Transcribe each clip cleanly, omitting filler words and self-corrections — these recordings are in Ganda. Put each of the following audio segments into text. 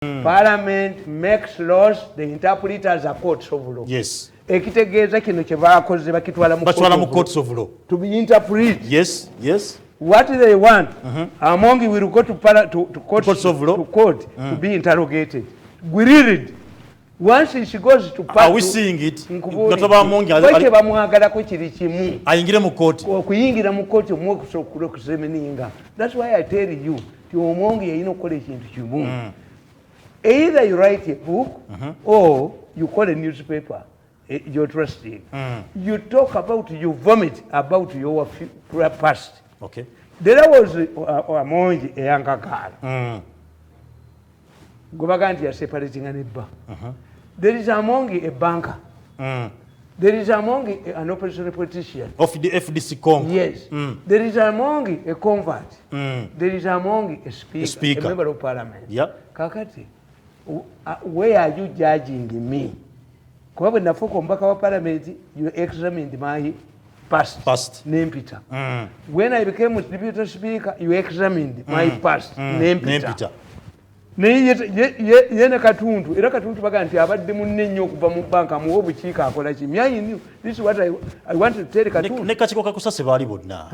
Parliament makes laws, the interpreters are courts of law. Yes. Ekitegeeza kino kye baakoze bakitwala mu courts of law. To be interpreted. Yes, yes. What they want, among will go to courts of law, to court, to be interrogated. We read it. Once she goes to are we seeing it? Bamwagalako kiri kimu. Ayingire mu court. Okuyingira mu court okusemeninga. That's why I tell you, Omongi yalina okukola ekintu kimu. Either you write a book or you call a newspaper. You're trusting. You talk about, you vomit about your past. Okay. There was a monge, a younger girl. Gobaganti are separating an Ibba. There is among a banker. There is among an opposition politician. Of the FDC Congo. Yes. There is among a convert. There is among a speaker, a member of parliament. Yeah. Kakati, where are you judging me? When I focus on back parliament, you examined my past. Name Peter. When I became a deputy speaker, you examined my past. Name Peter. Yena katuntu era katuntu baga nti abadde munne nnyo okuva mu banka mu obukiika akola ki myanyi knew this is what I want to tell katuntu ne kachiko kakusase bali bonna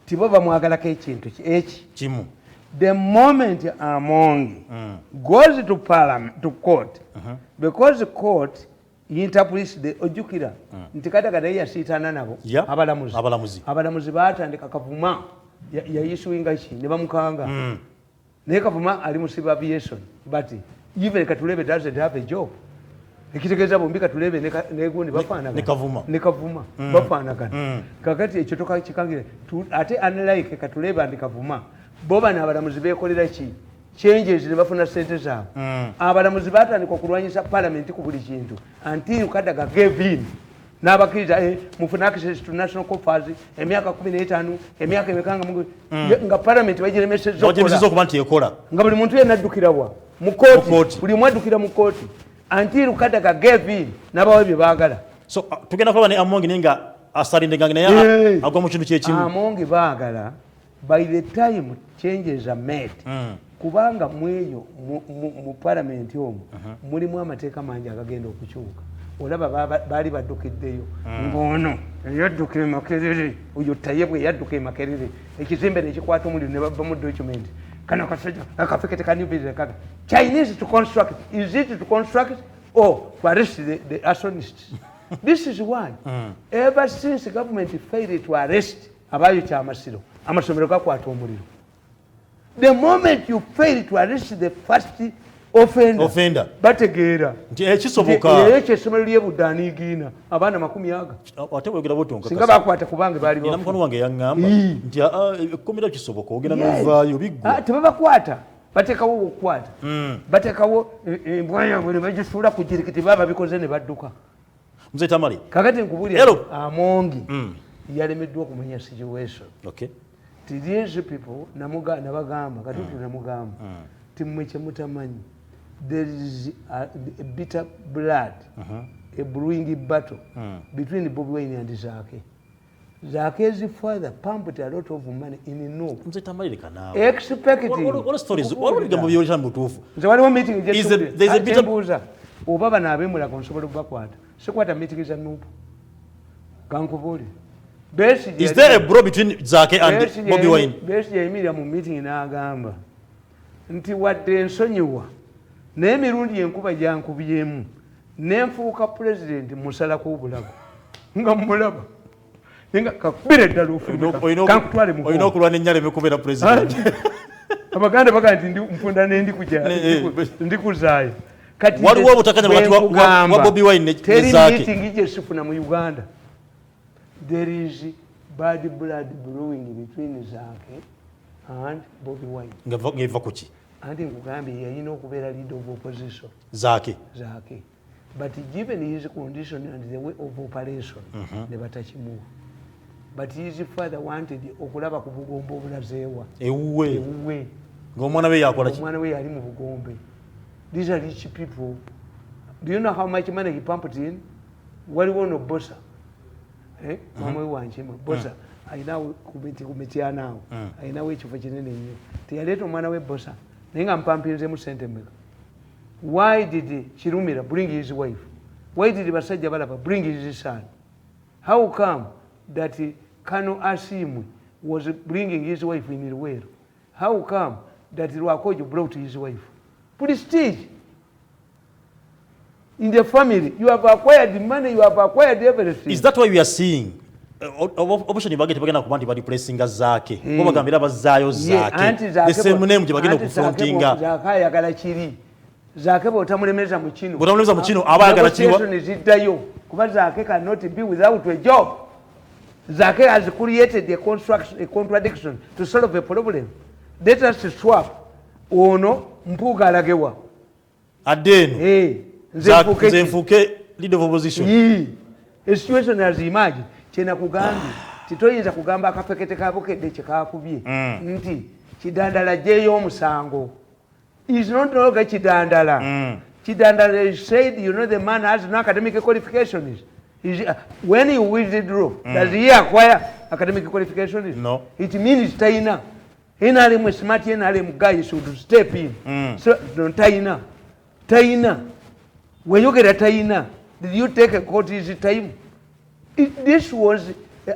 tibo bamwagalako ekintu eki kimu. The moment among goes to parliament, to court, because the court interprets the ojukira nti kata yasiitana nabo abalamuzi baatandika kavuma yayisuinga ki ne bamukanga naye kavuma ali mu civil aviation but even Katulebe doesn't have a job. Ekitegeeza bombi Katulebe ne gundi bafaanagana ne kavuma bafaanagana kakati ekyo tokakikangire ate unlike Katulebe and kavuma boba n'abalamuzi beekolera ki changes ne bafuna sente zaabwe abalamuzi baatandika okulwanyisa parliament ku buli kintu until Kadaga gave in n'abakkiriza mufuna access to national coffers emyaka 15 emyaka emekanga nga parliament bagiremesezza okuba nti ekola nga buli muntu yenna addukirawa mu kooti buli mwaddukira mu kooti until Kadaga gave in n'abawe bye baagala. So tugenda kulaba ne Amongi nenga asalindengange naye agwa mu kintu kyekimu. Amongi baagala by the time changes are made kubanga mweyo mu parliament omwo mulimu amateeka mangi agagenda okukyuka. Olaba baali baddukiddeyo ng'ono yadduka Makerere oyo Tayebwe yadduka Makerere ekizimbe nekikwata omuliro ne bava mu document kano kasajja akafekete ka new business kaka Chinese to construct. Is it to construct or to arrest the arsonists? This is why ever since the government failed to arrest abayita amasiro amasomero gakwata omuliro. The moment you fail to arrest the first offender bategeera nti ekisoboka ekisomero ly'ebuddaaniigiina abaana 100 ate wegera botonka singa bakwata kubange baali ina mukono wange yaŋŋamba nti ekkomera kisoboka ogenda n'ovaayo biggwa tebabakwata bateekawo okukwata bateekawo embwa yabwe ne bagisuula ku jirikiti baba bikoze ne badduka. Mzee Tamale kakati nkubulira Amongi yalemeddwa okumanya situation. These people nabagamba katutu namugamba timwe kyemutamanyi there is a bitter blood a brewing battle between Bobi Wine and Zaake. Zaake's father pumped a lot of money in Nuuk. Expecting what stories what are the movie mutufu zawaliwo meeting there's a bitter buza obaba nabemula konsobola kubakwata sikwata meeting za Nuuk kankubuli. Is there a brawl between Zaake and Bobi Wine? Besi yayimira mu meeting n'agamba nti wadde ensonyiwa naye emirundi enkuba gyankubyemu nenfuuka president musalako obulago nga mulaba nga kakubira eddala kankutwale mu oyina okulwana ennyala emekubeera president abaganda baga nti mpunda ndikuzaayo kati waliwo obutakanya wa Bobi Wine ne Zaake meeting gyesifuna mu Uganda. There is bad blood brewing between Zaake and Bobi Wine. Ngeva kuki? Andi nkugambye yalina okubeera leader of opposition. Zaake. But given his condition and the way of operation, ne batakimuwa. But his father wanted okulaba ku bugombe obulazeewa. Ewuwe. Ng'omwana we yakola ki? Omwana we yali mu bugombe. These are rich people. Do you know how much money he pumped in? Waliwo no bossa. Mama wanjema bossa ayinawo kumiti anaawo ayinawo ekifo kinene nnyo teyaleeta omwana we bossa Ninga mpampinze mu sente mmeka. Why did Chirumira bring his wife? Why did Basajja Balaba bring his son? How come that Kano Asimu was bringing his wife in Ruwero? How come that Rwakojo brought his wife? Prestige. In the family, you have acquired the money, you have acquired everything. Is that why we are seeing? Option bagete bagenda kubanti bali pressinga Zaake. Ko bagambira bazaayo Zaake. The same name je bagenda kufrontinga. Zaake yagala kiri. Zaake botamulemeza mu kino. Botamulemeza mu kino abayagala kiri. Ziddayo. Kuba Zaake cannot be without a job. Zaake has created a contradiction to solve a problem. Let us swap. Ono mpuga alagewa. Adeno. Nzenfuke leader of opposition. A situation has emerged. Chena kugambi. Titoyinza kugamba akapekete kabukedde kyekakubye. Nti kidandala jeyo omusango. Is not longer Chidandala. Chidandala said, you know, the man has no academic qualifications. When he withdraw, does he acquire academic qualifications? No. It means Taina. Inalim smart inalim guy should step in. So don't Taina. Taina. When you get a Taina, did you take a court easy time? This was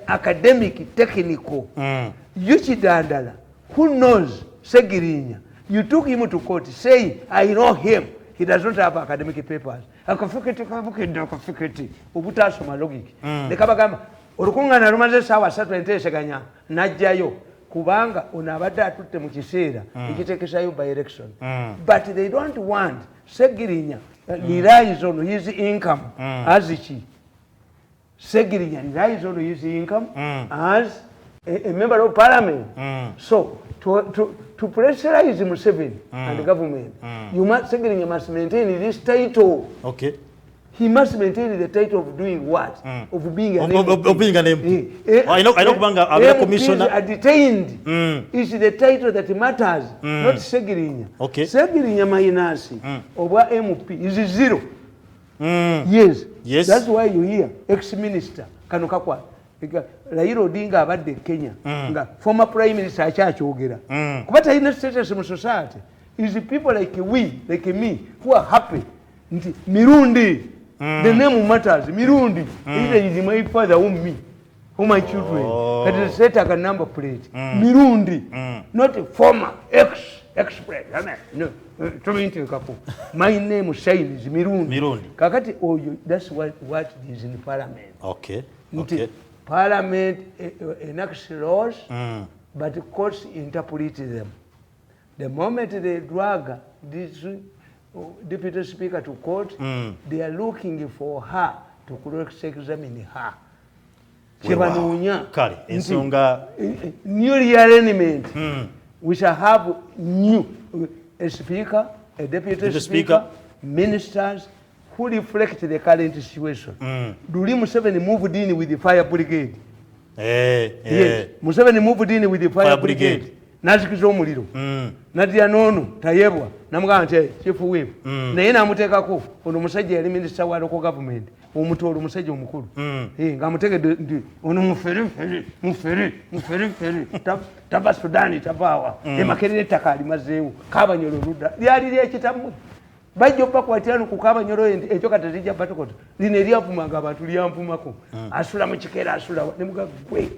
academic, technical. You Chidandala, who knows Segirinya? You took him to court saying, I know him. He does not have academic papers. Akafiketi. Ubutasoma logic. Nekabagamba olukungana lumaze sawa 3 enteseganya najjayo kubanga onabadde atutte mu kiseera ekitekesayo by election. But they don't want Segirinya relies on his income as chi. Segirinya relies on his income as a member of parliament. So to pressurize Museveni and the government, Segirinya must maintain this title. Okay. He must maintain the title of doing what? Of being an MP. Of being an MP. I know Banga, a commissioner. MPs are detained. It's the title that matters, not Segirinya. Okay. Segirinya Mainasi over MP is 0. Yes. Yes. That's why you hear ex-minister Kanukakwa. Raila Odinga abadde Kenya. Former Prime Minister akyachogera. Kuba talina status in society. Is the people like we, like me, who are happy. Mirundi. The name matters. Mirundi. Either is my father or me. Or my children. That is set like a number plate. Mirundi. Not a former ex-president. No. My name is Mirundi. Kakati, that's what is in parliament. Okay. Okay. Parliament enacts laws, but the courts interpret them. The moment they drag this deputy speaker to court, they are looking for her to cross-examine her. New realignment. We shall have a speaker, a deputy speaker, ministers, who reflect the current situation. Duli Museveni moved in with the fire brigade. Yes. Museveni moved in with the fire brigade. Nazikiza omuliro. Nadia nono tayebwa namugamba nti chief whip. Naye namuteekako ono musajja yali minister wa local government. Omutolo musajja omukulu. Ngamutegedde ndi ono muferi. Taba Sudani tabawa. Emakerere ettaka alimazeewo. Kabanyolo ludda. Lyali lyekitammwe. Bajjo bakwatirano ku Kabanyolo ekyo kati zijja batokota. Lino eryavumanga abantu lyampumako. Asula mu kikeera asula ne mugagwe.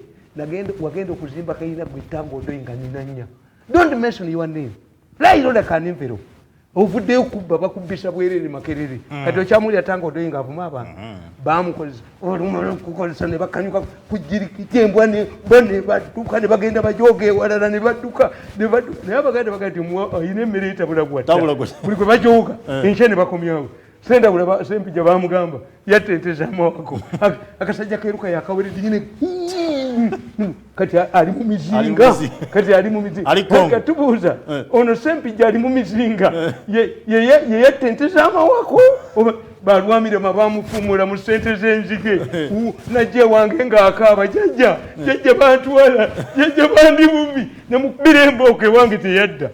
Wagenda okuzimba kayina gwe Tango Ndoyinga ninanya. Don't mention your name. Raila Odinga kanimvero. Ovuddeyo kubba bakubbisa bwerere Makerere. Kati okyamulya Tango Ndoyinga avuma abantu. Bamukozesa. Kukozesa ne bakanyuka kujirikiti embwa ne bone badduka ne bagenda bajoge walala ne badduka. Naye bagenda bagati ayina emmere etabula gwata. Buli gwe bajoga enkyene bakomyawo. Senda bulaba Sempija bamugamba yatenteza amawako. Akasajja keruka yakawere digine. Kati ali mu mizinga. Kati tubuuza ono Sempija ali mu mizinga. Ye yatenteza amawako. Balwamire mabamufumula mu sente z'enzige. Najje wange ng'akaaba jjajja bantwala jjajja bandi bubi ne mukubira embooko ewange teyadda.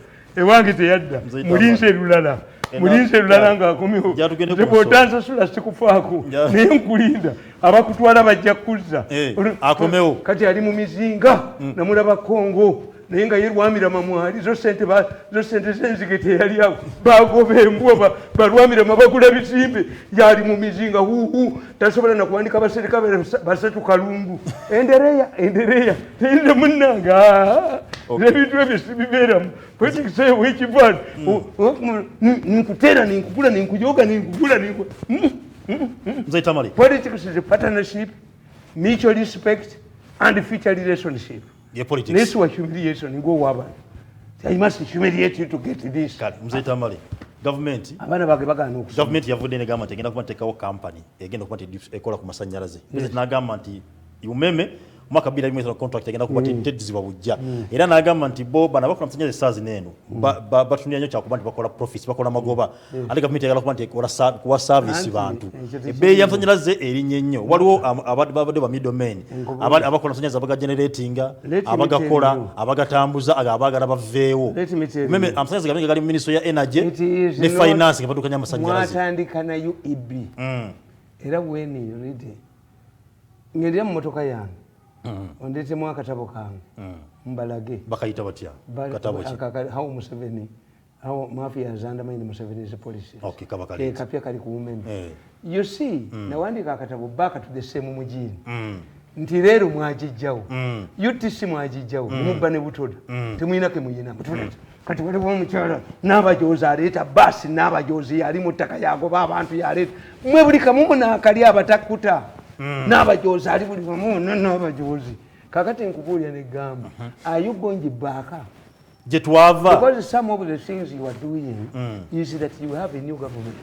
Mulinze lulala. Mulinze lulala ng'akomyewo. Bw'otanza sula sikufaako naye nkulinda abakutwala bajja kuzza. Akomewo. Kati ali mu mizinga namulaba Kongo naye nga yerwamira mamwali zo sente zenzigete yali awo bagoba embwa balwamirama bagula bisimbe yali mu mizinga huhu tasobola nakuwandika baserikale basatu kalungu endereya teyinza munnanga nebintu ebyo sibibeeramu politikiseewo ekivaano ninkutera ninkugula ninkujoga ninkugula politics is a partnership, mutual respect and future relationship. This was humiliation. Go waba. I must humiliate you to get this. Mzee Tamale, government yavudde ne government egenda kuba tekawo company egenda kuba ekola ku masanyalaze. N'agamba nti umeme mwaka 2000 contract egenda kuba tedizibwa bujja. Era n'agamba nti bo bana bakola masanyalaze saazi neno. Batunia nyo kyakuba nti bakola profits bakola magoba. Ali government egala kuba nti ekola kuwa service bantu. Ebbeeyi ya masanyalaze erinye nnyo. Waliwo abadde ba middlemen. Abakola masanyalaze abaga generatinga, abagakola, abagatambuza, abagala baveewo. Umeme amasanyalaze gabenga gali mu ministry ya energy ne finance gabatukanya masanyalaze. Mwatandika na UEB. Era weni yulide. Ngedya mu motoka yange. Ondete mwa katabo kange. Mbalage. Bakayita batya. Katabo ki. How Museveni. How mafia zanda mind Museveni is a policy. Okay, kabakali. Kapya kali ku women. You see, nawandika katabo back to the same mujini. Nti rero mwajijjawo. UTC mwajijjawo. Mubane butoda. Temuyinake muyina butoda. Kati waliwo omukyala n'abajozi aleeta basi n'abajozi yali mu ttaka yagoba abantu yaleeta mwe buli kamumu n'akali abatakuta n'abajozi ali buli wamu n'abajozi kakati nkubuulya n'eggamba are you going back gye twava because some of the things you are doing is that you have a new government.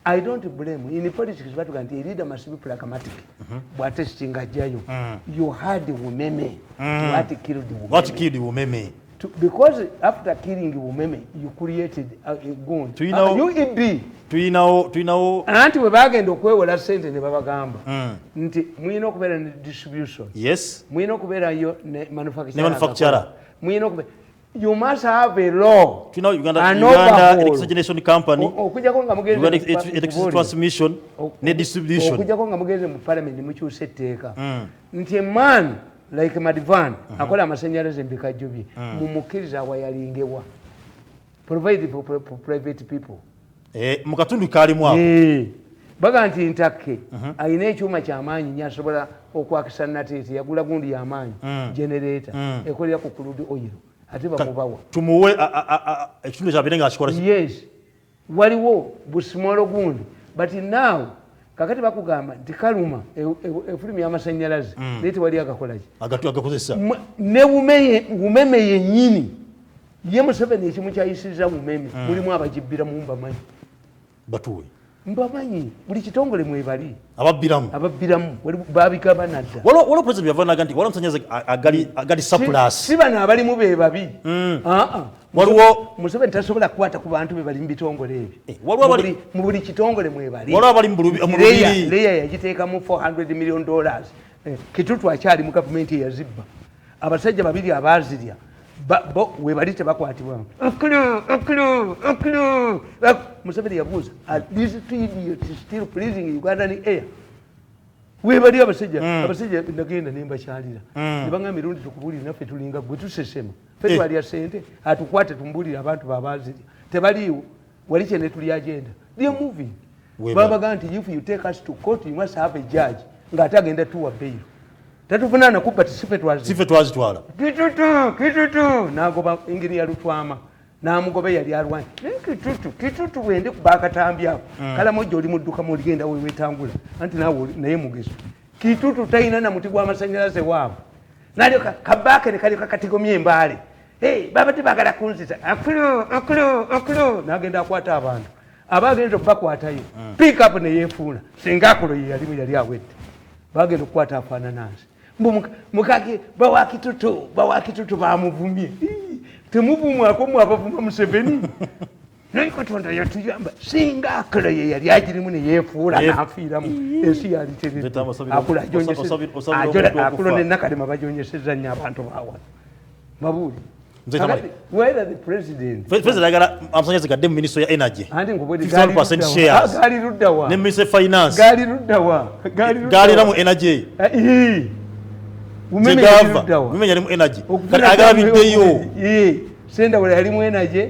I don't blame in politics batugamba nti a leader must be pragmatic bw'ate sitinga ajjayo you had umeme what killed umeme because after killing Umeme, you created a gun. UEB. Tuinawo. Anti we bagenda okwewola sente ne babagamba. Nti muyina okubeera ne distribution. Yes. Muyina okubeera yo ne manufacturer. Ne manufacturer. Muyina okubeera. You must have a law. Tuinawo Uganda Electricity Generation Company. Okujjako nga mugeze electricity transmission ne distribution. Okujjako nga mugeze mu parliament mukyuse etteeka. Nti man like Madivan akola amasanyalaze mbikajjo bye mumukkiriza awayalingewa provide for private people mu katundu kalimu awo baga nti ntakke alina ekyuma ky'amaanyi nnyo asobola okwakisa nateete yagula gundi y'amaanyi generator ekolera ku crude oil ate bamubawa tumuwe ekitundu kyabire nga akikola yes waliwo busimolo gundi but now kakati bakugamba nti kaluma efulumi y'amasanyalaze naye tewali agakolaki agakozesa ne umeme yennyini ye Museveni ekimu kyayisiriza umeme mulimu abagibbira mu mbamanyi batuwe mbamanyi buli kitongole mwebali ababbiramu babigaba nadda waliwo president yavanaga nti waliwo omusanyalaze agali surplus si bano abalimu be babi waliwo Museveni tasobola kukwata ku bantu be bali mu bitongole ebyo mu buli kitongole mwebali waliwo abali mu lubiri leya yagiteekamu $400 million kitutu akyali mu gavumenti eyazibba abasajja babiri abazirya webali tebakwatibwamu Museveni yabuuza these two idiots still pleasing Ugandan air webali abasajja nagenda nembakyalira nebanga mirundi tukubulira naffe tulinga gwe tusesema ffe twalya sente atukwate tumbulire abantu babazirya tebaliiwo wali kyene tuli agenda they are moving babaga nti if you take us to court you must have a judge ng'ate agenda tuwa bail tatuvunaana kubba tisife twazitwala kitutu nagoba engineer Lutwama namugobe yali alwanyi kitutu bwende kubakatambi ako kala mojja oli mudduka mu ligenda wetangula anti naye mugezo kitutu talina na muti gw'amasanyalaze waabo nalyo kabake ne kali kakatigomye embaale baba tebagala kunzita akulu nagenda akwata abantu abagenda bakwatayo pick up ne yefuuna singa akulo yali awedde bagenda okukwata afaananansi mukaki bawakitutu bamuvumye temuvumwako mwabavuma Museveni naye Katonda yatuyamba singa akula ye yali agirimu ne yeefuula n'afiiramu ensi yali terikulo nennakalema bajonyesezza nnyo abantu bawa mabuuli whether the president agala amasanyalaze gadde mu ministry ya energy anti nkubwedde 50% shares gali luddawa ne ministry finance gali luddawa gali mu energy umeme yalimu energy kati agabiddeyo senda wala yalimu energy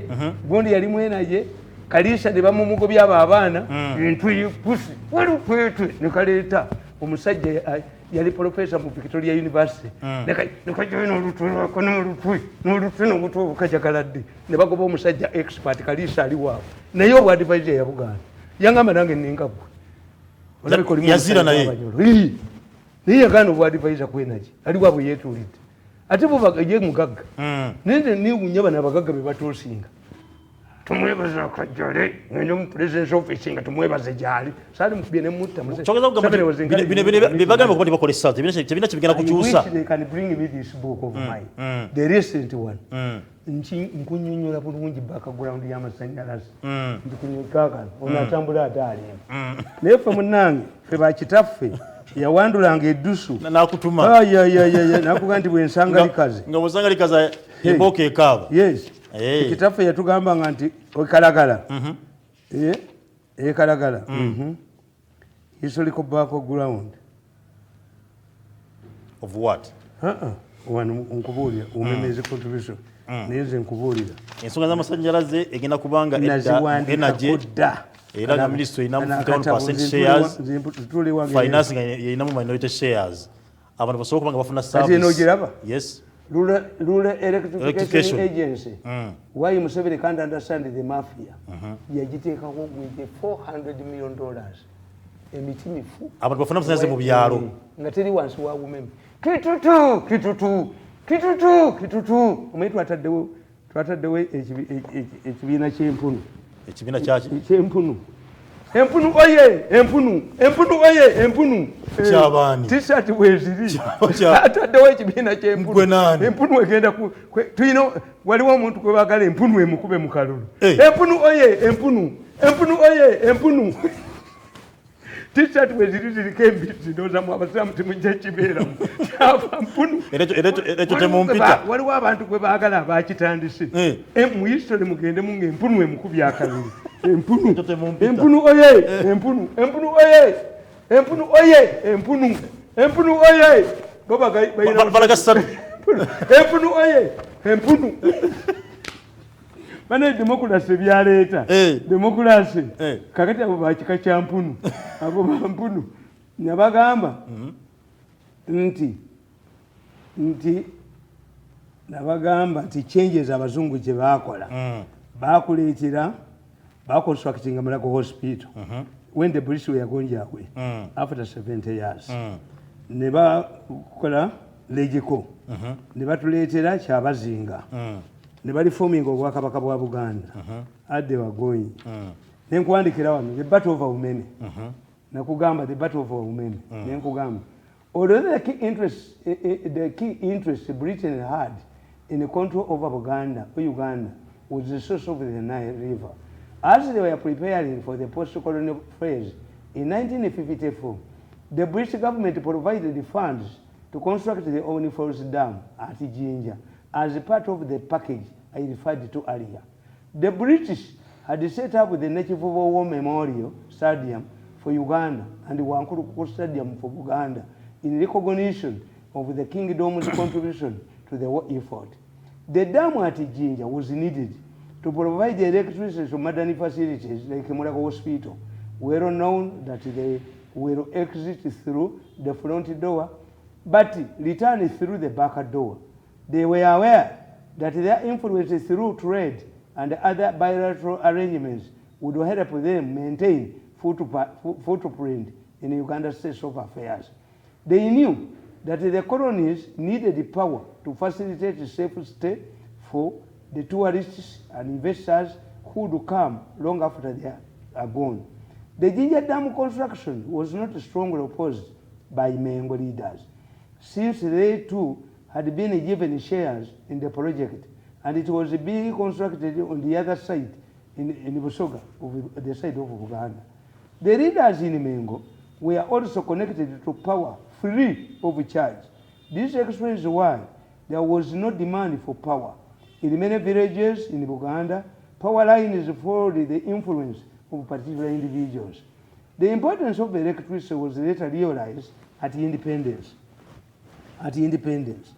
gondi yalimu energy kalisa de bamumugo byaba abaana entwi pusi wali kwetwe nekaleta omusajja yali professor mu Victoria University nekajoino olutwe kono olutwe n'obuto bukajagalade ne bagoba omusajja expert kalisa ali waabo naye obu advisor ya Buganda yangamba nange ningabwe yazira naye niye yagana obu advisor ku energy ali waabo yeetulidde ate buba ye mugagga nende niwunya bana abagagga be batoosinga tumwebaza akajjale ngendo mu president's office nga tumwebaze gyali sali mukubye ne mutta bibagamba kuba bakolesa tebina kibigenda kukyusa they can bring me this book of mine the recent one nkunyonyola bulungi background y'amasanyalaze ndikunyikaka onatambula atali naye fe munnange fe bakitaffe yawandulanga eddusu nakutuma nakuga nti bwensanga likaze nga bwensanga likaze eboka ekaaba yes kitaffe yatugambanga nti ekalagala ekalagala historical background of what wano nkubuulira umemezi contribution naye nze nkubuulira ensonga z'amasanyalaze egenda kubanga energy era nga ministry inamu 51% shares finance inamu minority shares abantu basobola kubanga bafuna service yes Rural Electrification Agency why Museveni can't understand the mafia yagiteeka with $400 million emiti mifu abantu bafuna business mu byalo nga teri wansi wa umeme kitutu omaitu ataddewo ekibiina ky'empunu ekibiina ky'empunu empunu oye kyabani t-shirt bweziri ataddewo ekibiina ky'empunu empunu egenda tuyina waliwo omuntu gwe baagala empunu emukube mu kalulu empunu oye t-shirt bweziri ziriko embiti ndowoozamu abasiraamu temujja kibeeramu mpunu ekyo temumpita waliwo abantu gwe baagala abakitandise mu history mugendemu ng'empunu emukubye akalulu empunu oye balagasatu empunu bana demokrasi byaleeta demokrasi kakati abo bakika kya mpunu abo bampunu nabagamba nti nabagamba nti changes abazungu gye bakola bakuleetera baconstructing Amalago Hospital when the British were going away after 70 years ne bakola legico ne batuleetera kyabazinga ne bali forming obwakabaka bwa Buganda adde wagoyi nenkuwandikira wano the battle of umeme nakugamba the battle of umeme nenkugamba although the key interest Britain had in the control over Uganda was the source of the Nile River. As they were preparing for the post-colonial phase, in 1954, the British government provided the funds to construct the Omni Falls Dam at Jinja as a part of the package I referred to earlier. The British had set up the Native War Memorial Stadium for Uganda and the Wankuru Stadium for Uganda in recognition of the Kingdom's contribution to the war effort. The dam at Jinja was needed to provide the electricity to modern facilities like Amalago Hospital, well known that they will exit through the front door, but return through the back door. They were aware that their influence through trade and other bilateral arrangements would help them maintain footprint in Uganda's state of affairs. They knew that the colonies needed the power to facilitate a safe stay for the tourists and investors who would come long after they are gone. The Jinja Dam construction was not strongly opposed by Mengo leaders, since they too had been given shares in the project, and it was being constructed on the other side, in Busoga, the side of Uganda. The leaders in Mengo were also connected to power free of charge. This explains why there was no demand for power. In many villages in Uganda, power lines followed the influence of particular individuals. The importance of electricity was later realized at independence. at independence.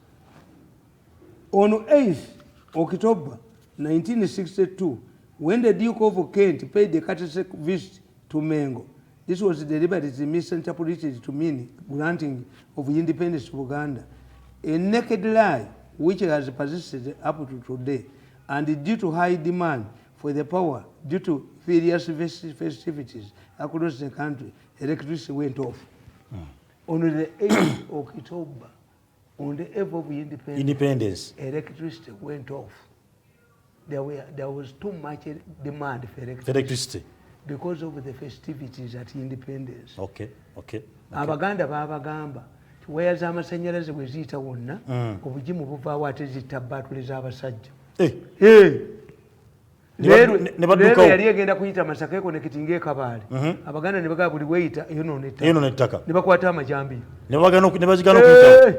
On 8th October 1962, when the Duke of Kent paid the courtesy visit to Mengo, this was deliberately misinterpreted to mean granting of independence to Uganda, a naked lie which has persisted up to today, and due to high demand for the power due to various festivities across the country, electricity went off. On the 8th of October, on the eve of independence, electricity went off. There was too much demand for electricity because of the festivities at independence. Okay. Abaganda babagamba waya z'amasanyalaze bwe ziyita wonna obugimu buvaawo ate zitta batule z'abasajja. Leero yali egenda kuyita Masaka connecting Kabaale. Abaganda ne bagamba buli weyita eyonoona ettaka. Ne bakwata amajambiya. Ne bagana okuyita.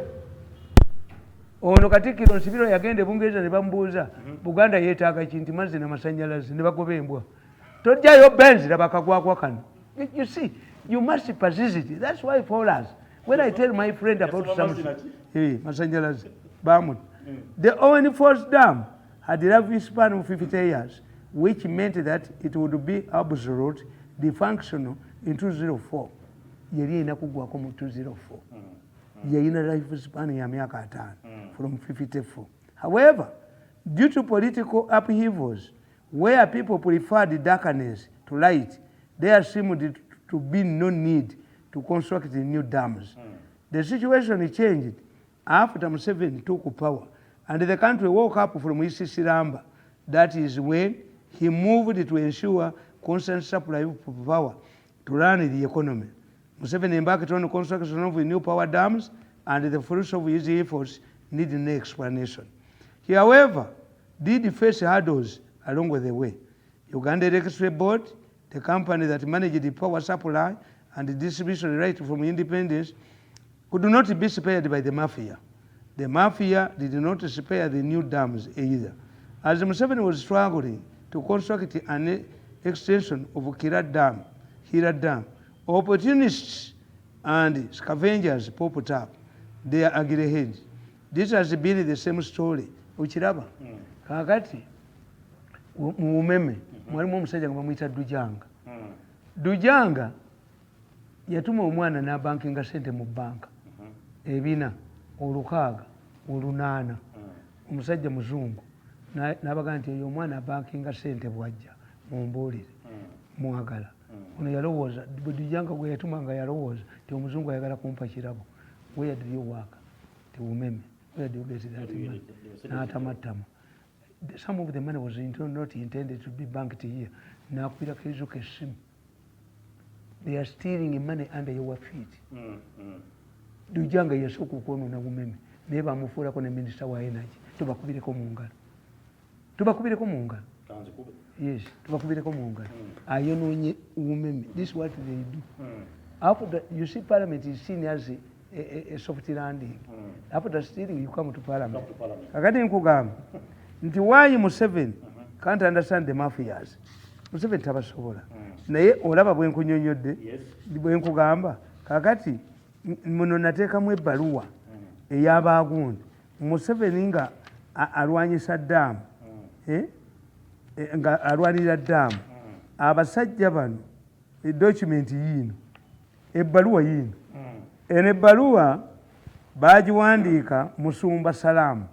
Ono Katikkiro Nsibirwa yagenda Bungereza ne bamubuuza Buganda yeetaaga kinti mazzi n'amasanyalaze ne bagoba embwa. Tojjayo benzi labakagwagwa kano. You see, you must persist. That's why for us, when I tell my friend about something, masanyalaze, Bamut, the Owen Falls Dam had a lifespan of 50 years, which meant that it would be absolute, dysfunctional in 204. Yeri inakugwako mu 204. Yayina lifespan ya miaka 5 from 54. However, due to political upheavals, where people preferred darkness to light, there seemed to be no need to construct new dams. The situation changed after Museveni took power, and the country woke up from his slumber. That is when he moved to ensure constant supply of power to run the economy. Museveni embarked on the construction of new power dams, and the fruits of his efforts need no explanation. He, however, did face hurdles along the way. Uganda Electricity Board, the company that managed the power supply and the distribution right from independence, could not be spared by the mafia. The mafia did not spare the new dams either. As Museveni was struggling to construct an extension of Hira Dam, opportunists and scavengers popped up their aggregates. This has been the same story. Uchiraba, kakati, Mumeme, mwalimu omusajja bamuyita Dujanga. Dujanga yatuma omwana n'abankinga sente mu banka. Ebina, olukaaga, olunaana. Omusajja muzungu. N'abaga nti oyo omwana abankinga sente bwajja mumbuulire mwagala. Ono yalowooza, Dujanga gwe yatuma nga yalowooza nti omuzungu ayagala kumpa kirabo. Where do you work? Mumeme. Where do you get that money? N'atamattama. Some of the money was not intended to be banked here. They are stealing money under your feet. Dujanga yasooka okwonoona Bumeme naye bamufuulako ne minisita wa energy. Tubakubireko mu ngalo. Yes, tubakubireko mu ngalo. Ayonoonye Bumeme. This is what they do. After you see Parliament is seen as a soft landing. After stealing, you come to Parliament. Kakati nkugamba nti why Museveni can't understand the mafias. Museveni tabasobola. Naye olaba bwe nkunyonyodde bwe nkugamba kakati muno nateekamu ebbaluwa ey'abaagundi. Museveni nga alwanyisa ddaamu nga alwanira ddaamu, abasajja bano edocumenti yiino, ebbaluwa yiino, eno ebbaluwa baagiwandiika Musumba Salaamu.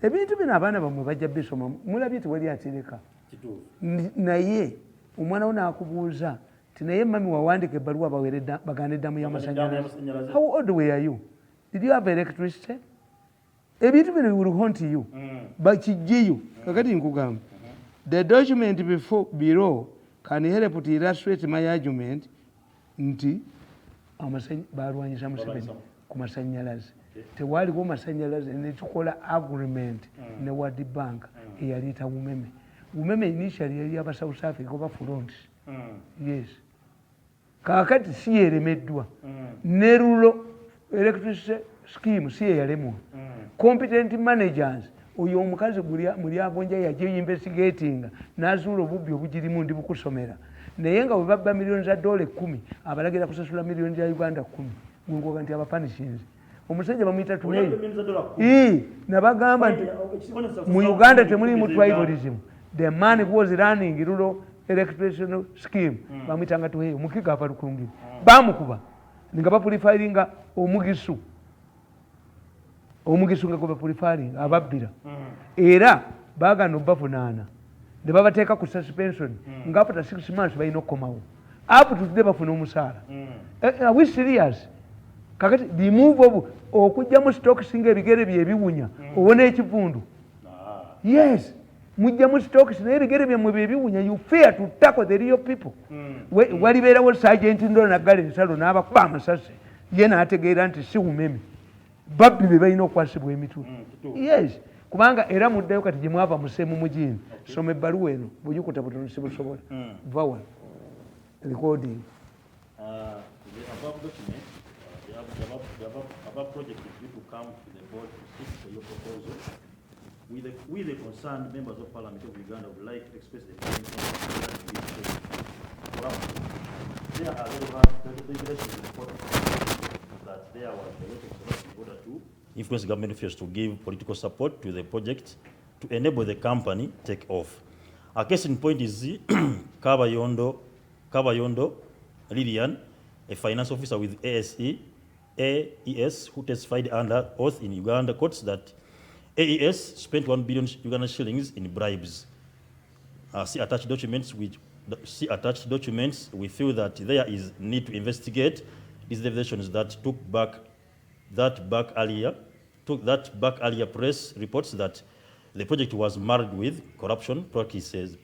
Ebintu bino abaana bamwe bajja bisoma, mulabye tewali atereka. Naye omwana wo n'akubuuza ti naye mami wawandiika ebbaluwa bagana eddamu y'amasanyalaze. How old were you? Did you have electricity? Ebintu bino will haunt you. Bakijjeyo. Kakati nkugamba. The document below can help to illustrate my argument nti balwanyisa Museveni ku masanyalaze. Tewaliwo masanyalaze ne tukola agreement ne World Bank eyaliita Bumeme. Bumeme initially yali aba South Africa oba front. Yes. Kakati si yeremeddwa. Ne rulo electricity scheme si yalemwa. Competent managers oyo omukazi muli agonja yaje investigating n'azuula obubbi obugirimu ndi bukusomera. Naye nga bwe babba $10,000,000 abalagira kusasula $1,000,000 Uganda 10. Mungu nti abapanishinze. omusajja bamuyita Tumeyo nabagamba nti mu Uganda temulimu tribalism. The man who was running rural electrification scheme bamuyitanga Tumeyo mukiga ava Lukungiri bamukuba nga bapurifiringa omugisu nga gwe bapurifiringa ababbira era bagana obavunaana ne babateeka ku suspension nga after 6 months balina okukomawo up to today bafuna omusaala. Are we serious? Kakati remove okujjamu stocks nga ebigere bye ebiwunya obona ekivundu. Yes, mujjamu stocks naye ebigere bye mwe ebiwunya, you fear to tackle the real people. Walibeerawo sergeant ndo naggala ensalo n'abakuba amasasi ye n'ategeera nti si umeme babbi be balina okwasibwa emitwe. Yes, kubanga era muddayo kati gye mwava museemu mugini soma ebbaluwa eno bw'ogikuta butono si busobola vawa recording. The above project is due to come to the board to seek for your proposal. We the concerned members of Parliament of Uganda would like to express the following there are regulations that there was a lot of support in order to influence government officials to give political support to the project to enable the company take off. A case in point is Kabayondo Lillian, a finance officer with AES, who testified under oath in Uganda courts that AES spent 1 billion Ugandan shillings in bribes. See attached documents. We feel that there is need to investigate these revelations that back earlier press reports that the project was marred with corruption practices.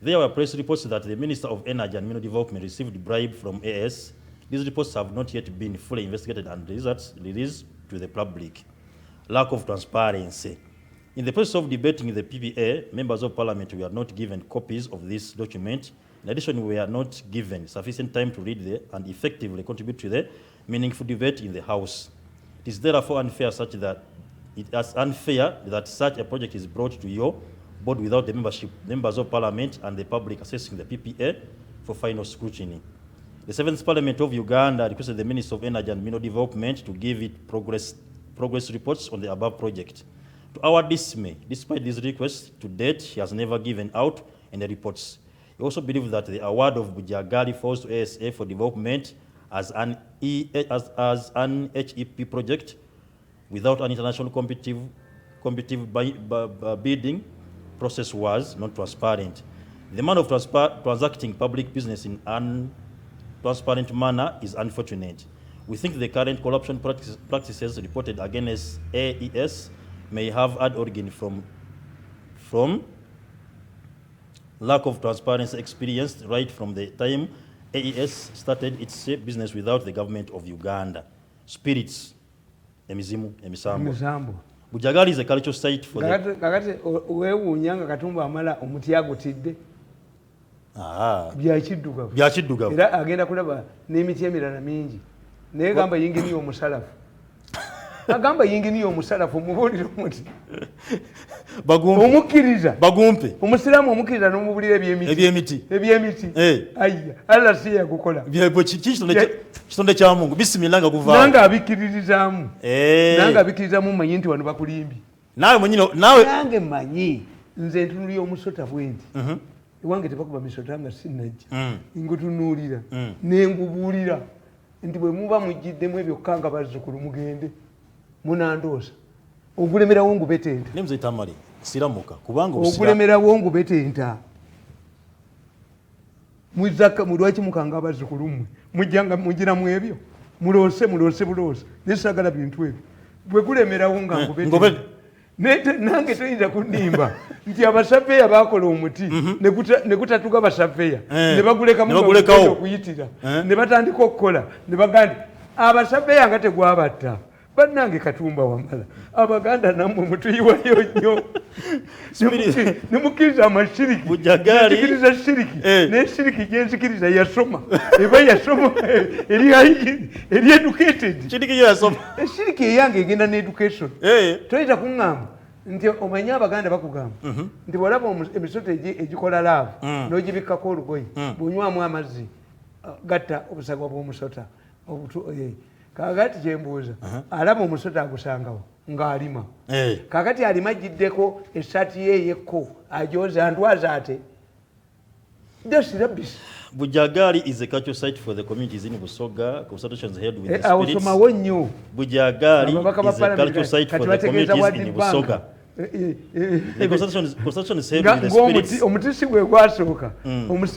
There were press reports that the Minister of Energy and Mineral Development received bribe from AS. These reports have not yet been fully investigated and results released to the public. Lack of transparency. In the process of debating the PPA, members of Parliament were not given copies of this document. In addition, we were not given sufficient time to read and effectively contribute to the meaningful debate in the House. It is therefore unfair that such a project is brought to your board without the members of Parliament and the public assessing the PPA for final scrutiny. The 7th Parliament of Uganda requested the Minister of Energy and Mineral Development to give it progress reports on the above project. To our dismay, despite these requests, to date, he has never given out any reports. We also believe that the award of Bujagali falls to ASA for development as an HEP project without an international competitive bidding process was not transparent. The manner of transacting public business in an transparent manner is unfortunate. We think the current corruption practices reported against AES may have had origin from lack of transparency experienced right from the time AES started its business without the government of Uganda. Spirits, emizimu, emisambo. Bujagali is a cultural site for kakati wewuunyanga Katumba amala omuti agutidde byakiddugavu era agenda kulaba n'emiti emirala mingi naye gamba yingini omusalafu agamba yingini omusalafu mubuulire omuti omukkiriza bagumpe omusiraamu omukkiriza n'omubulira ebyemiti ayya Allah si yagukola kitonde kya Mungu bisimila nga guvaawo nanga abikkiririzaamu manyi nti wano bakulimbi nange manyi nze ntunuulira omusota bwenti ewange tebakuba misota nga sinajja ngutunuulira nengubuulira nti bwe muba mujjiddemu ebyokka nga bazzukulu mugende munandoosa ogulemerawo ngubetenta nemze Tamale siramuka kubanga ogulemerawo ngubetenta mulwaki mukanga abazzukulu mmwe mujjanga mugiramu ebyo mulose bulose nesagala bintu ebyo bwe gulemerawo nga ngubetenta nange toyinza kunimba nti abasafeya bakola omuti ne gutatuka basafeya ne bagulekamu okuyitira ne batandika okukola ne bagamba nti abasafeya nga tegwabatta bannange Katumba wamala Abaganda nammwe mutuyiwayo nnyo nemukkiriza amashiriki nzikiriza shiriki naye shiriki gyenzikiriza yasoma eba yasoma eri educated eshiriki eyange egenda ne education toyinza kuŋŋamba nti omanye Abaganda bakugamba nti bwolaba emisota egikola laavu n'ogibikkako olugoye bw'onywamu amazzi gatta obusagwa bw'omusota kakati kyembuuza alaba omusota agusangawo ng'alima kakati alima agiddeko essaati ye eyekko ajoza ndwaza ate dasirabisi. Bujagali is a cultural site for the communities in Busoga. Consultations held with the spirits. Awosomawo nnyo. Bujagali is a cultural site for the communities in Busoga. The consultation is held with the spirits. Omutisi gwe gwasooka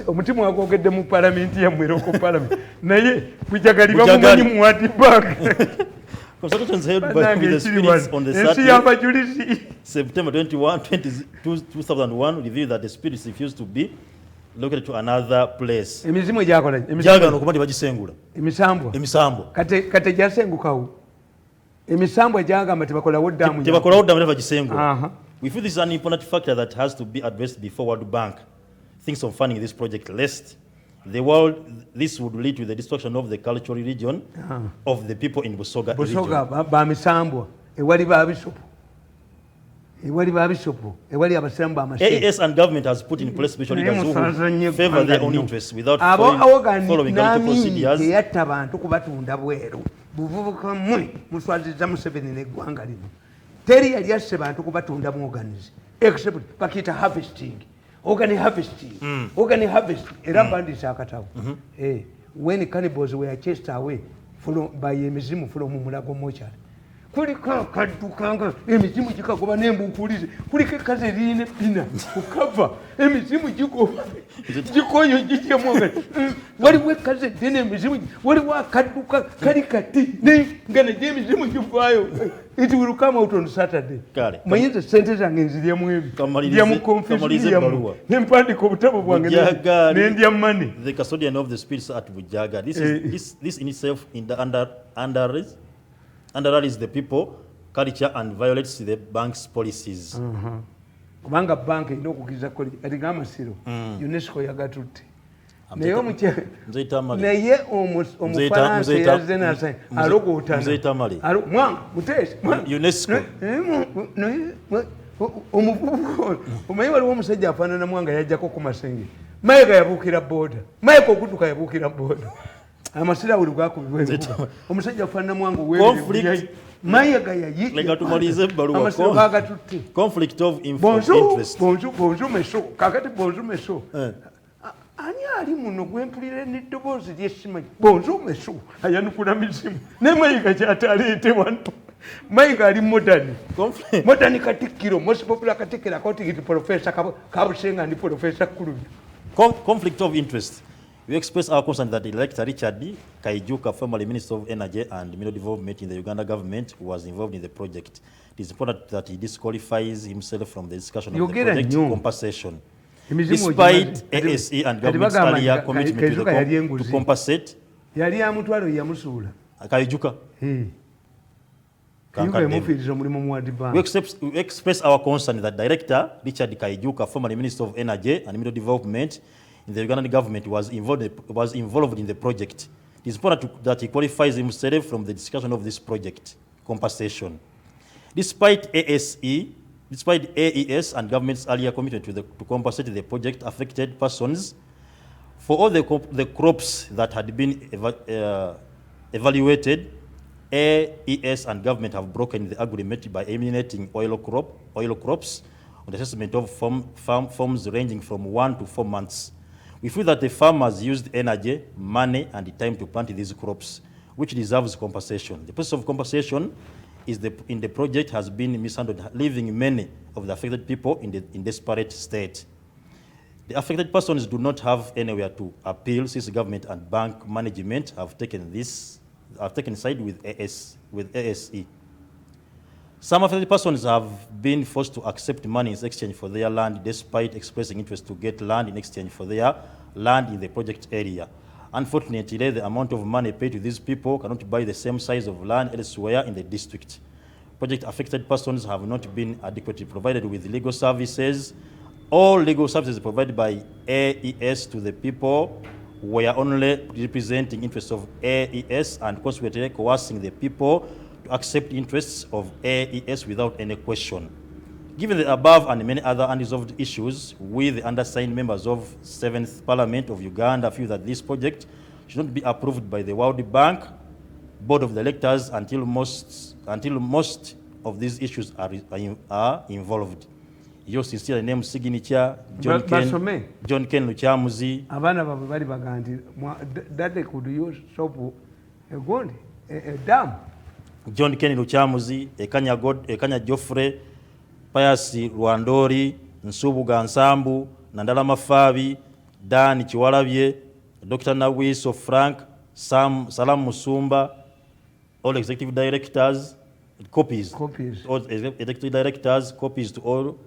omuti mwagwogedde mu palamenti yammwe local parliament naye bujagali bamumanyi mu World Bank. Consultations held with the spirits on the Saturday, September 21, 2001 revealed that the spirits refused to be located to another place. Emizimu gyakola gyagana okuba tebagissengula emisambo kate gyasengukawo emisambo gyagamba tebakolawo ddamu tebagissengula. We feel this is an important factor that has to be addressed before World Bank thinks of funding this project, lest this would lead to the destruction of the cultural region of the people in Busoga region. Bamisambwa ewali babishopu ewali abasiramu b'amashehe. AES and government has put in place special leaders who favor their own interests without following cultural procedures. Yatta bantu kubatunda bweru buvubuka mmwe muswaziza Museveni n'eggwanga lino teri yali asse bantu kubatunda mu organize except bakita harvesting organ harvesting era bandisa akatabo when cannibals were chased away by emizimu from mulago mochari kuliko kadukanga emizimu gikagoba nembukulize kuliko ekaze line pina ukava emizimu gikoyo gikyemoga waliwo ekaze dene emizimu waliwo akaduka kali kati ngana emizimu givayo. It will come out on Saturday. Mayinza sente zange nziryamu ebi ndyamu confusion nempandika obutabo bwange nendya money. The custodian of the spirits at Bujaga. This in itself underlies the people, culture and violates the bank's policies. Kubanga bank ino kukiza koli atinga amasiro UNESCO yagatutte naye omufalansa yazze nasai alogotana mwanga mutesi UNESCO omanyi waliwo omusajja afaanana mwanga yajjako ku masenge mayiga yabuukira booda mayiga okutuka yabuukira booda amasira buli gwakubibwa omusajja afaanana mwanga conflict mayiga yayi amasiro gagatutte conflict of interest. Bonjour meso kakati bonjour meso ani ali muno gwempulire n'eddoboozi ly'essimanyi bonjour meso ayanukula mizimu ne mayiga kyataleete wano mayiga ali modern katikkiro most popular katikkiro according to Professor Kabusenga and Professor Kulumi. Conflict of interest. We express our concern that Director Richard Kaijuka, formerly Minister of Energy and Mineral Development in the Uganda government, was involved in the project. It is important that he disqualifies himself from the discussion of the project compensation. Despite ASE and government's earlier commitment to compensate, Kaijuka. We express our concern that Director Richard Kaijuka, formerly Minister of Energy and Mineral Development in the Ugandan government, was involved in the project. It is important that he qualifies himself from the discussion of this project compensation. Despite AES and government's earlier commitment to compensate the project affected persons for all the crops that had been evaluated, AES and government have broken the agreement by eliminating oil crops on the assessment of farms ranging from 1 to 4 months. We feel that the farmers used energy, money, and time to plant these crops, which deserves compensation. The process of compensation in the project has been mishandled, leaving many of the affected people in desperate state. The affected persons do not have anywhere to appeal since the government and bank management have taken side with ASE. Some affected persons have been forced to accept money in exchange for their land despite expressing interest to get land in exchange for their land in the project area. Unfortunately, the amount of money paid to these people cannot buy the same size of land elsewhere in the district. Project affected persons have not been adequately provided with legal services. All legal services provided by AES to the people were only representing interests of AES and consequently coercing the people to accept interests of AES without any question. Given the above and many other unresolved issues, we, the undersigned members of 7th Parliament of Uganda, feel that this project should not be approved by the World Bank board of directors until most of these issues are involved. Your sincere name signature John Ken Luchamuzi. Abana babu bali baganti that they could use soap a gold a dam. John Ken Luchamuzi, Ekanya Joffre, Payasi Rwandori, Nsubuga Nsambu, Nandala Mafabi, Dan Chiwalabye, Dr. Nawiso Frank, Salam Musumba, all executive directors, copies. All executive directors, copies to all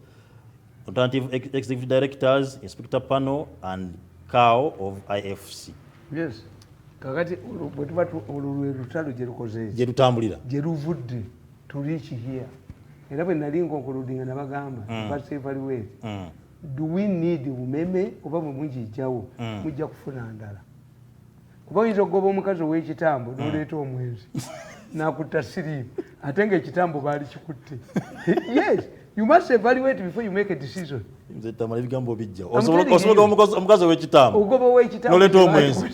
alternative executive directors, inspector panel, and CAO of IFC. Yes. Kakati olurutalo jerukoze. Jeruvudde to reach here. Era bwe nali nkonkuludinga nabagamba basi evaluate. Do we need umeme oba bwe mujijjawo mujja kufuna ndala. Kuba oyinza okugoba omukazi ow'ekitambo n'oleeta omwezi n'akutta siriimu ate ng'ekitambo baali kikutte. Yes, you must evaluate before you make a decision. Nze Tamale ebigambo bijja. Osobola omukazi ow'ekitambo. Ogoba ow'ekitambo. N'oleeta omwezi.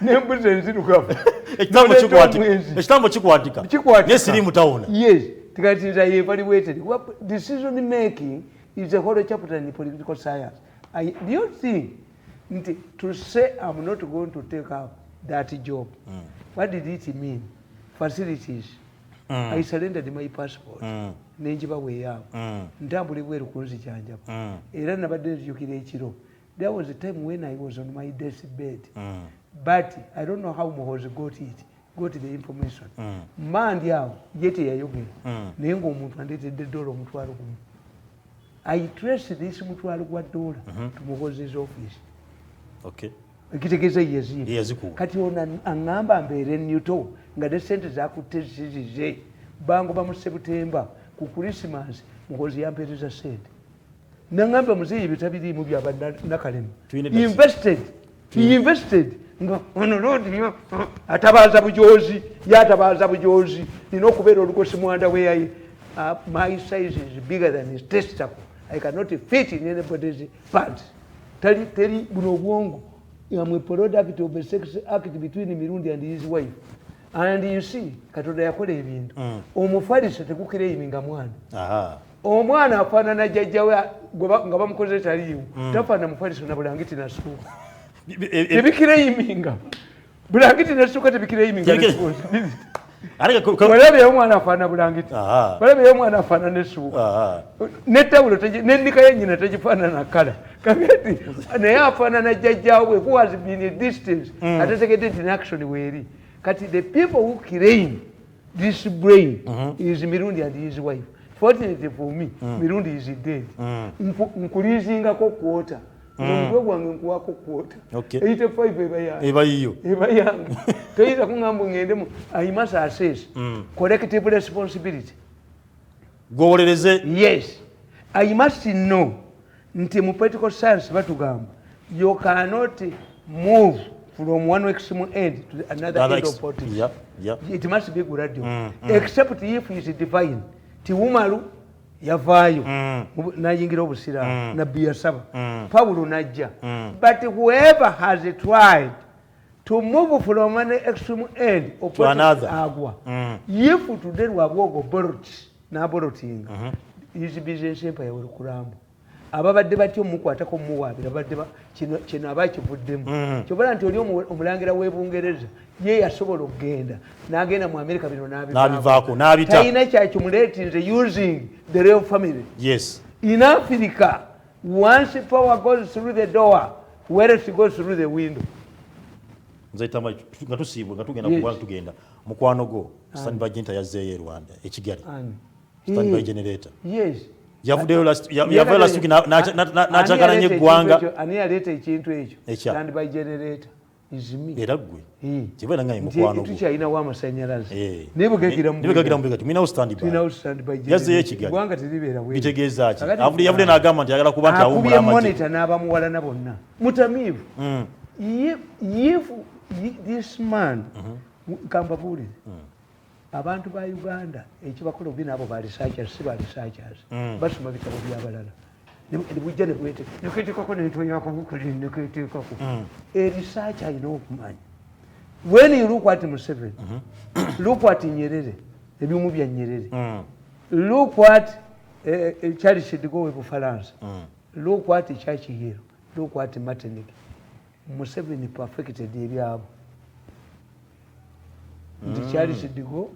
N'embuzi enzirugavu. Ekitambo kikwatika. Ne siriimu tawona. Yes, tikati nze evaluated. Decision making is a whole chapter in political science. Do you think to say I'm not going to take up that job, what did it mean? Facilities. I surrendered my passport. Nenjiba way out. Ntambule bweru kunzi kyanjako. Era nabadde nzijukira ekiro. There was a time when I was on my deathbed. But I don't know how Mohozi got the information. Mandi awo yete yayogera. Naye ng'omuntu andeetedde $1 omutwalo gumu. I traced this mutwalo gwa $1 to Mohozi's office. Okay. Ekitegeeza yezimu. Kati ona aŋŋamba mbeere Newton nga ne ssente zaakutte zizize. Bangoba mu September ku Christmas Muhozi yampeereza ssente. Naŋŋamba muzeeyi bitabiriimu byaba nakalemu. He invested. Ono lodi atabaaza bujoozi, yatabaaza bujoozi. Nina okubeera olugosi mwanda weyaye. My size is bigger than his testicle. I cannot fit in anybody's pants. Teri buno obwongo. I'm a product of a sex act between Mirundi and his wife. And you see, Katonda yakola ebintu. Omufalisa tekukira eyiminga mwana. Omwana afaanana jjajjawe nga bamukoze taliiwo. Tafaanana mufalisa na bulangiti nasuuka. Tebikira eyiminga. Bulangiti nasuuka tebikira eyiminga. Balabeyo omwana afaanana bulangiti. Balabeyo omwana afaanana essuuka. N'ettawulo n'ennika yennyina tegifaanana kala. Kakati naye afaanana jjajjaawe who has been a distance atetegedde nti action weeri. Kati the people who claim this brain is Mirundi and his wife. Fortunately for me, Mirundi is dead. Nkulizingako kwota. Omutwe gwange nkuwako kwota. 85 eba yiyo. Eba yange. Toyinza kuŋŋamba ŋŋendemu. I must assess collective responsibility. Gwowolereze. Yes. I must know nti mu political science batugamba you cannot move from one extreme end to another end of politics. It must be gradual. Except if it is divine. Tiwumalu yavaayo n'ayingira obusiraamu nabbi yasaba Pawulo n'ajja. But whoever has tried to move from an extreme end of to another agwa. If today wabwogo borot n'aborotinga his business empire will crumble. Ababadde batyo mukwatako muwaabira badde kino abakivuddemu. Kyobala nti oli omulangira w'Ebungereza ye yasobola okugenda n'agenda mu America bino n'abivaako n'abita. Talina kyakimuleetinze using the royal family. Yes. In Africa, once power goes through the door, wealth goes through the window. Nze Tamale nga tusiibwe nga tugenda kuwala tugenda mukwano gwo standby generator yazzeeyo e Rwanda e Kigali. Standby generator. Yes. Yavuddeyo last week n'akyagala nnyo eggwanga. Ani yaleeta ekintu ekyo? Standby generator is me. Era ggwe kibeera nga ye mukwano gwo. Tukyalinawo amasannyalaze. Nebegagira mu bigati. Mulinawo standby generator. Yazzeeyo e Kigali. Eggwanga teribeera bwe. Bitegeeza ki? Yavudde n'agamba nti ayagala kuba nti awummula amagye. Akubye monitor n'abamuwalana bonna. Mutamiivu. If this man kambabuulire abantu ba Uganda ekibakola obi nabo ba researchers si ba researchers basoma bitabo by'abalala ne bujja ne bwete neketekako n'entoyako bukuli neketekako research alina okumanya when you look at Museveni, look at Nyerere, ebimu bya Nyerere. Look what Charles should go with France. Look what Church here. Look what Martinique. Museveni perfected the area. The Charles should go.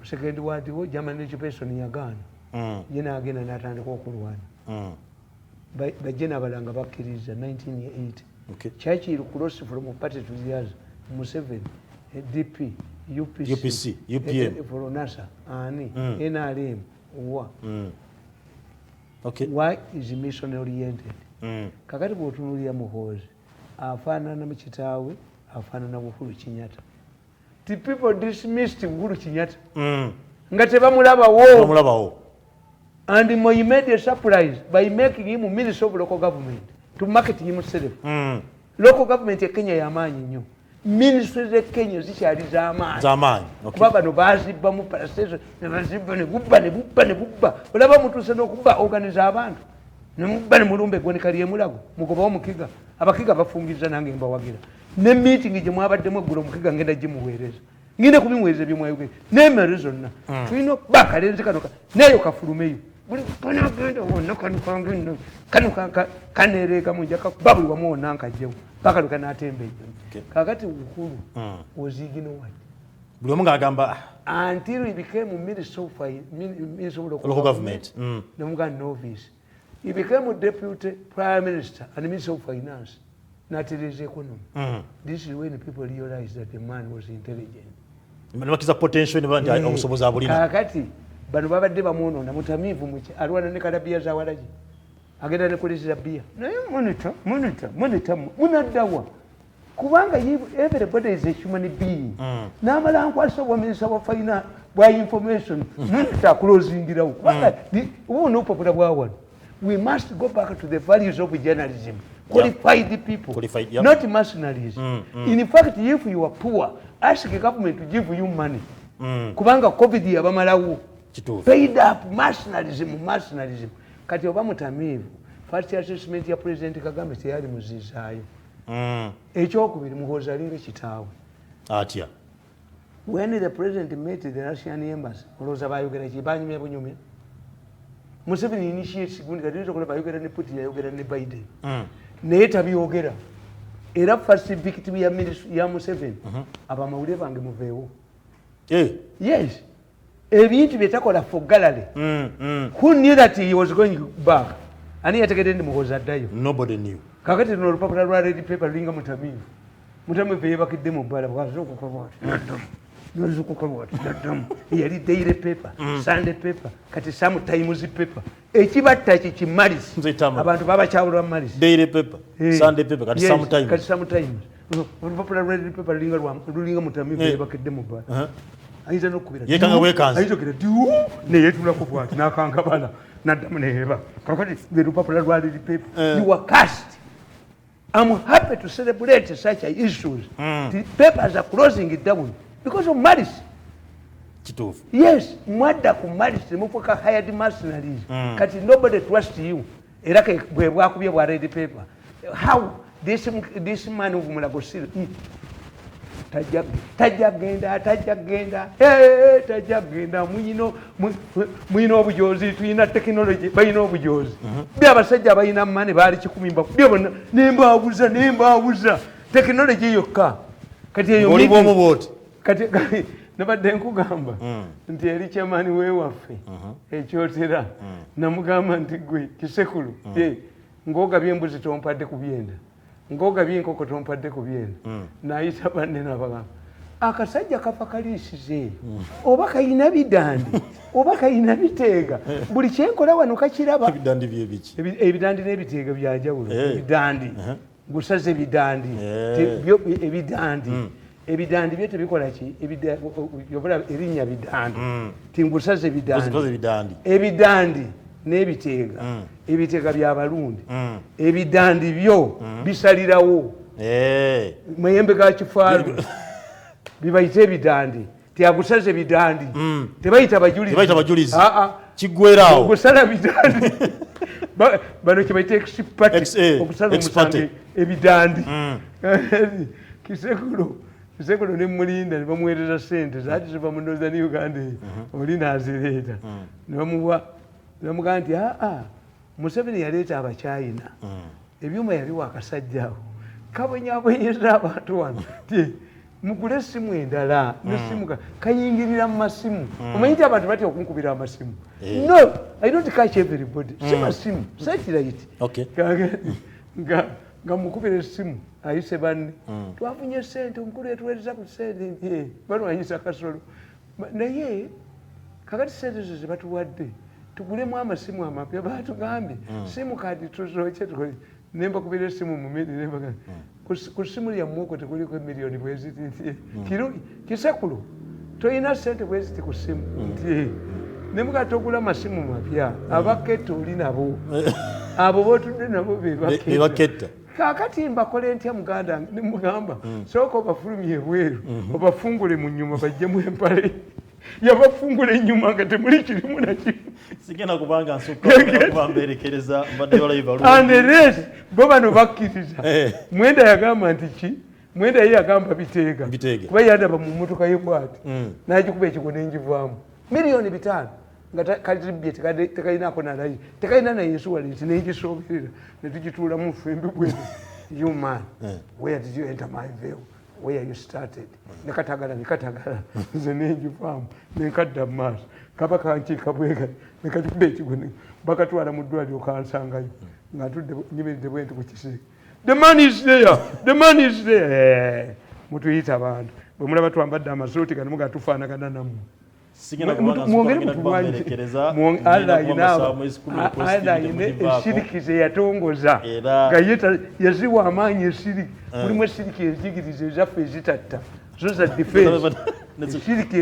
Second word, German education in Uganda. Yena again and at one. By Jena Balanga Bakiri is 1980. Okay. Churchill crossed from a party to the others. Museveni, DP, UPC, UPM, for NASA, ANI, NRM, WA. Okay. Why is mission oriented? Kakati botunulia muhozi. Afana na mchitawe, afana na Uhuru Kenyatta. The people dismissed Uhuru Kenyatta. Ngate bamulaba wo. And he made a surprise by making him Minister of Local Government to market himself. Local government ya Kenya yamanyi nyo. Ministries of Kenya zichali zamani. Okay. Baba no bazibba mu parastation ne bazibba ne bubba. Olaba mutuse no kubba organiza abantu. Ne mubba ne mulumbe gwe kaliye mulago. Mugoba omukiga. Abakiga bafungiza nange mba wagira. Ne meeting je mwabaddemu eggulo mukiga ngenda jimuweereza. Ngine kubimuweereza byemwayoge. Ne merezo na. Twino bakalenze kanoka. Neyo kafulumeyo. Buli kana genda wonna kanu kanereka munjaka babu wamuona ankajewo. Bakaluka natembe. Kakati Uhuru was ignored. Until he became Minister of Local Government. Novice. He became a Deputy Prime Minister and Minister of Finance. Not his economy. This is when people realized that the man was intelligent. Potential Kakati, bano babadde bamuno na mutamivu muki alwana ne kalabia za walaji. Agenda ne kulisiza bia. Naye monitor munaddawa. Kubanga everybody is a human being. Namala nkwasa wa Minister of Finance by information. Monitor closing kubanga no popular bwa. We must go back to the values of journalism. Qualified people, not mercenaries. In fact, if you are poor, ask the government to give you money. Kubanga COVID yabamalawo. Paid up mercenarism. Kati obamu tamivu. First assessment ya President Kagame teyali muzizayo. Ekyokubiri muhoza linge kitaawe. Atya. When the president met the Russian embassy, oloza bayogera kibanyumya bunyumya. Museveni initiates gundi kati tokola bayogera ne Putin yayogera ne Biden. Naye tabyogera. Era first victim ya Museveni abamawulire bange muveewo. Yes. Ebintu byetakola for gallery. Who knew that he was going back? Ani yategedde ndi muhoza addayo. Nobody knew. Kakati no lupapula lwa red paper linga mutamivu. Mutamivu yebakidde mu bbala bwazoko kwabwati. Nozoko kwabwati. Yali daily paper, Sunday paper, kati sometimes paper. Ekibatta kimalisi. Abantu baba kyawulwa malisi. Daily paper, Sunday paper, kati sometimes. Kati sometimes. Olupapula lwa red paper linga mutamivu yebakidde mu bbala. Aiza nokubira. Yekanga wekanzi. Aizo kire diu ne yetula ko bwati nakanga bala. Nadamu neheba. Kakati the lupapula lwa red paper. You were cast. I'm happy to celebrate such issues. The papers are closing it down because of malice. Yes, mwada ku malice mufoka hired mercenaries. Kati nobody trusts you. Era ke bwe bwakubye bwa red paper. How this man of Mulagosiri tajagenda tajagenda mwino obujozi tuyina technology bayina obujozi byabasajja bayina mane bali 10 byabona nembabuza technology yokka kati eyo olibo muboti kati nabadde nkugamba nti eri chamani wewaffe ekyotera namugamba nti gwe kisekulu ngoga byembuzi tompadde kubyenda ngoga byenkoko tompadde kubyenda nayita banne nabagamba akasajja kafa kalisize oba kayina bidandi oba kayina biteega buli kyenkola wano kakiraba ebidandi byebiki ebidandi n'ebiteega byanjawulo ebidandi gusaze ebidandi ebidandi byo tebikola ki yobola erinnya bidandi tingusaze ebidandi n'ebiteega ebiteega by'abalundi ebidandi byo bisalirawo mayembe ga kifaalu bibayita ebidandi tiagusaze ebidandi tebayita bajulizi kiggwerawo gusala bidandi bano kibayita expert okusala omusange ebidandi kisekulu Sekulo ne mulinda ne bamuweereza sente zaati ziva mu Northern Uganda oli n'azireeta ne bamuwa ne bamugamba nti Museveni yaleeta Abachina ebyuma yabiwa akasajja awo kabonyabonyeza abantu wano ti mugule essimu endala n'essimu kayingirira mu masimu omanyi nti abantu batya okunkubira amasimu no I don't catch everybody si masimu satellite nga mukubira essimu ayise banne twafunye sente omukulu etuweereza ku sente nti balwanyisa kasolo naye kakati sente zo ze batuwadde tugulemu amasimu amapya batugambye simu kadi tuzoke tukole nemba kubira essimu mu midi nemba ku simu yammwe okwo tekuliko miliyoni bweziti nti kisekulo toyina sente bweziti ku simu nti nemuga togula amasimu mapya abaketta oli nabo abo bootudde nabo bebaketta kakati mbakole ntya muganda nemugamba sooka obafulumye ebweru obafungule mu nnyuma bajjemu empale yabafungula ennyuma nga temuli kirimu nakimu sigenda kubanga nsukka mberekereza mbadde live anderes bo bano bakkiriza mwenda yagamba nti ki mwenda ye yagamba biteega kuba yandaba mu mmotoka ye bwati n'agikuba ekiko n'enjivaamu miliyoni 5 nga kalibye tekalinako nalayi tekalina naye insurance n'egisoberera ne tugituulamu ffembi bwene you man where did you enter my veil where you started nekatagala nze nenjivaamu nenkadda mu maaso kaba kankiika bwega nekatikuba ekigone bakatwala mu ddwaliro kansangayo nga ntudde nyimiridde bwenti ku kisenge the man is there mutuyita abantu bwe mulaba twambadde amasuuti gano mugatufaanagana nammwe esiriki ze yatongoza nga yaziwa amaanyi esiriki mulimu esiriki ezigiriza ezaffe ezitatta zo za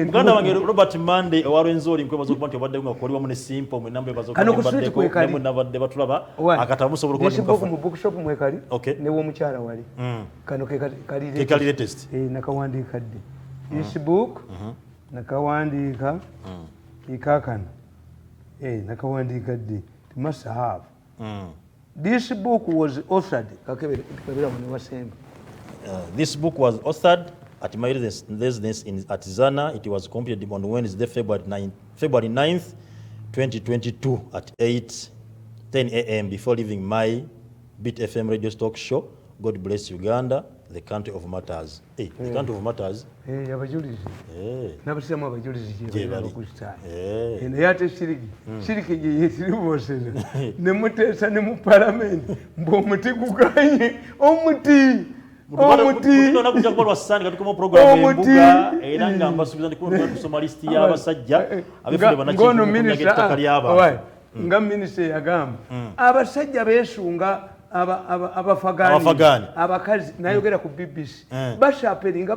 muganda wange Robert Mande owarwenzoli nkwebaza okuba nti obadde nga koliwa mu ne simple mu nambe bazo ko nabadde batulaba akatamu sobola okuba mu bookshop mwekali ne womukyala wali kano kali latest nakawandiika dde this book nakawandiika ikakano nakawandiika dde must have this book was authored kakebera mu wasemba this book was authored at my residence at Zana. It was completed on Wednesday, February 9th, 2022 at 8:10 a.m. before leaving my Beat FM radio stock show. God bless Uganda, the country of matters. The country of matters. Abajulizi. Nabasema abajulizi je bali okusta. Ene yate shiriki je yesiri boseza. Ne mutesa ne mu parliament mbo muti kuganye omuti Mutino kuja kwa wasani katika programu embuga era ngamba subiza ndikuwa kusoma list ya abasajja abefule banachi nga minister yagamba abasajja besunga abafagani abakazi nayogera ku BBC bashaperinga